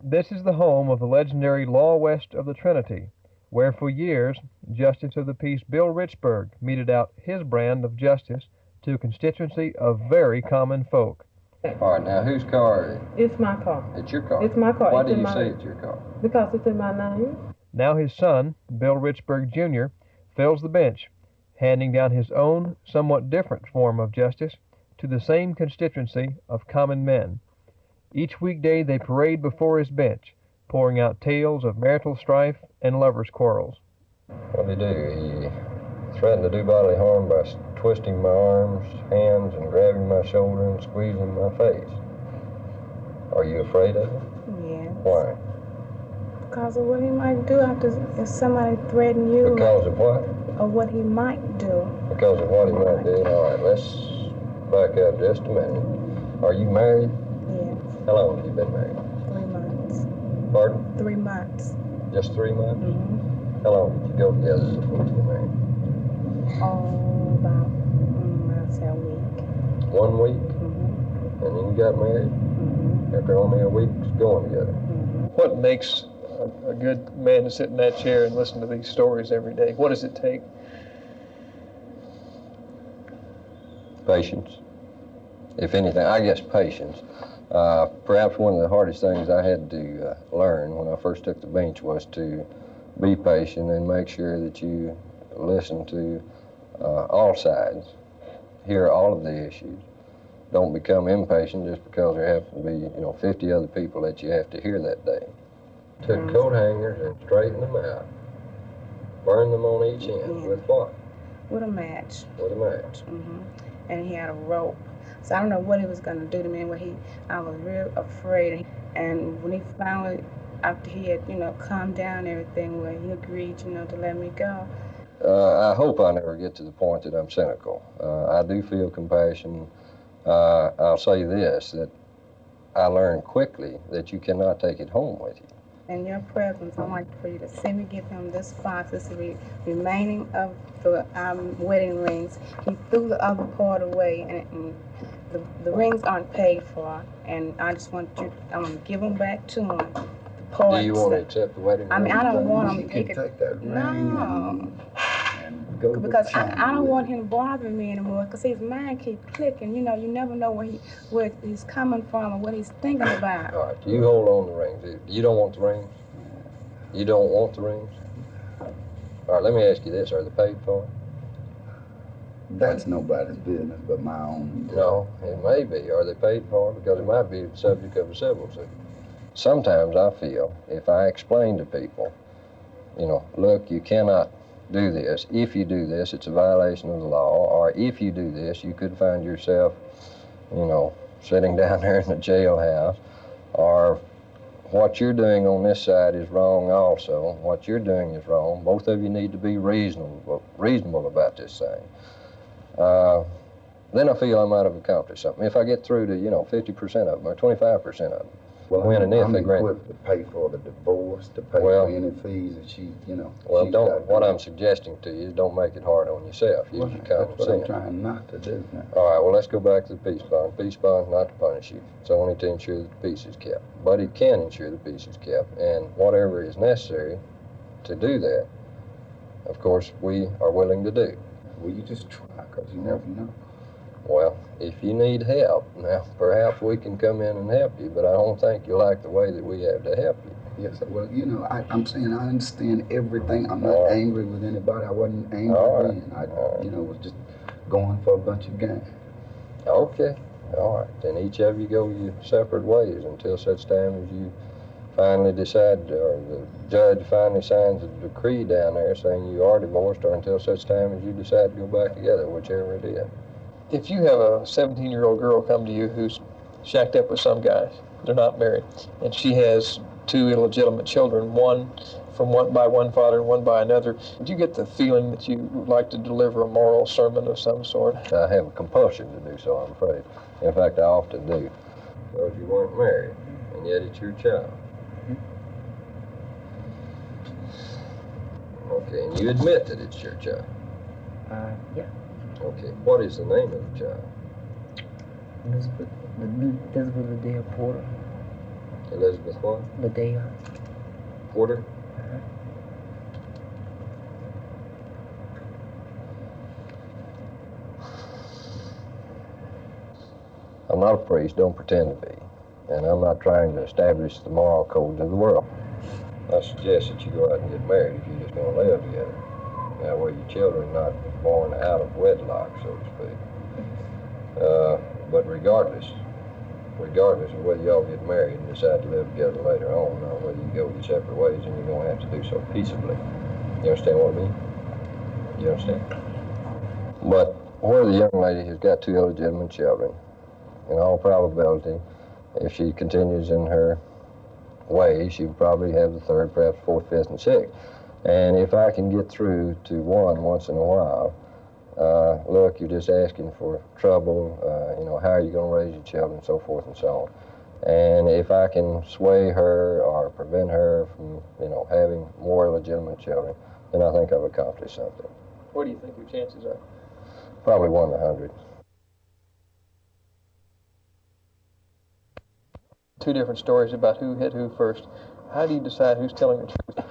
This is the home of the legendary Law West of the Trinity, where for years Justice of the Peace Bill Richburg meted out his brand of justice to a constituency of very common folk. All right, now whose car? It's my car. It's your car? It's my car. Why It's do in you my- say it's your car? Because it's in my name. Now his son, Bill Richburg Jr., fills the bench, handing down his own somewhat different form of justice to the same constituency of common men. Each weekday they parade before his bench, pouring out tales of marital strife and lovers' quarrels. What did he do? He threatened to do bodily harm by twisting my arms, hands, and grabbing my shoulder and squeezing my face. Are you afraid of him? Yes. Why? Because of what he might do if somebody threaten you. Because of what? Of what he might do. Because of what he might do. All right, let's back up just a minute. Are you married? Yes. How long have you been married? 3 months. Pardon? 3 months. Just 3 months? Mm-hmm. How long did you go together before you got married? Oh, about, I'd say a week. 1 week? Mm-hmm. And then you got married? Mm-hmm. After only a week's going together? Mm-hmm. What makes a good man to sit in that chair and listen to these stories every day? What does it take? Patience. If anything, I guess patience. Perhaps one of the hardest things I had to learn when I first took the bench was to be patient and make sure that you listen to all sides, hear all of the issues. Don't become impatient just because there happen to be, 50 other people that you have to hear that day. Took coat hangers and straightened them out. Burned them on each end. Yeah. With what? With a match. With a match. Mm-hmm. And he had a rope. So I don't know what he was going to do to me. I was real afraid. And when he finally, after he had, calmed down and everything, well, he agreed, to let me go. I hope I never get to the point that I'm cynical. I do feel compassion. I'll say this, that I learned quickly that you cannot take it home with you. In your presence, I'd like for you to send me, give him this box. This is the remaining of the wedding rings. He threw the other part away, and the rings aren't paid for. And I just want I'm going to give them back to him. The parts. Do you want to accept the wedding ring? I mean, I don't want him He to can take that ring No. and go Because with China I don't with want it. him bothering me anymore, because his mind keeps clicking. You never know where he's coming from or what he's thinking about. All right, you hold on to the rings. You don't want the rings? You don't want the rings? All right, let me ask you this. Are they paid for? That's nobody's business but my own. No, it may be. Are they paid for? Because it might be the subject of a civil suit. Sometimes I feel if I explain to people, look, you cannot do this. If you do this, it's a violation of the law. Or if you do this, you could find yourself, sitting down there in the jailhouse. Or what you're doing on this side is wrong also. What you're doing is wrong. Both of you need to be reasonable about this thing. Then I feel I might have accomplished something. If I get through to, 50% of them or 25% of them. Well, when and if I'm they grant equipped to pay for the divorce, to pay Well- for any fees that she, Well, she's don't. got What to- I'm suggesting to you is don't make it hard on yourself. Use Well, your that's common what I'm sense. trying not to do now. All right. Well, let's go back to the peace bond. Peace bond's not to punish you. It's only to ensure that the peace is kept. But it can ensure the peace is kept, and whatever is necessary to do that, of course, we are willing to do. Well, you just try, because you never know. Well, if you need help, now perhaps we can come in and help you, but I don't think you like the way that we have to help you. Yes, well, I'm saying I understand everything. I'm All not right. angry with anybody. I wasn't angry All right. then. I, All right. was just going for a bunch of games. Okay. All right. Then each of you go your separate ways until such time as you finally decide, or the judge finally signs a decree down there saying you are divorced, or until such time as you decide to go back together, whichever it is. If you have a 17-year-old girl come to you who's shacked up with some guy, they're not married, and she has 2 illegitimate children, one by one father and one by another, do you get the feeling that you would like to deliver a moral sermon of some sort? I have a compulsion to do so, I'm afraid. In fact, I often do. Because you weren't married, and yet it's your child. Okay, and you admit that it's your child. Yeah. Okay, what is the name of the child? Elizabeth Liddell Porter. Elizabeth what? Liddell. Porter? I'm not a priest, don't pretend to be. And I'm not trying to establish the moral codes of the world. I suggest that you go out and get married if you're just going to live together. That way your children are not born out of wedlock, so to speak. But regardless of whether y'all get married and decide to live together later on, or whether you go your separate ways, and you're going to have to do so peaceably. You understand what I mean? You understand? But where the young lady has got two illegitimate children, in all probability, if she continues in her way, she will probably have the third, perhaps fourth, fifth, and sixth. And if I can get through to one once in a while, look, you're just asking for trouble, how are you going to raise your children, so forth and so on. And if I can sway her or prevent her from, having more illegitimate children, then I think I've accomplished something. What do you think your chances are? Probably 1 in 100. Two different stories about who hit who first. How do you decide who's telling the truth?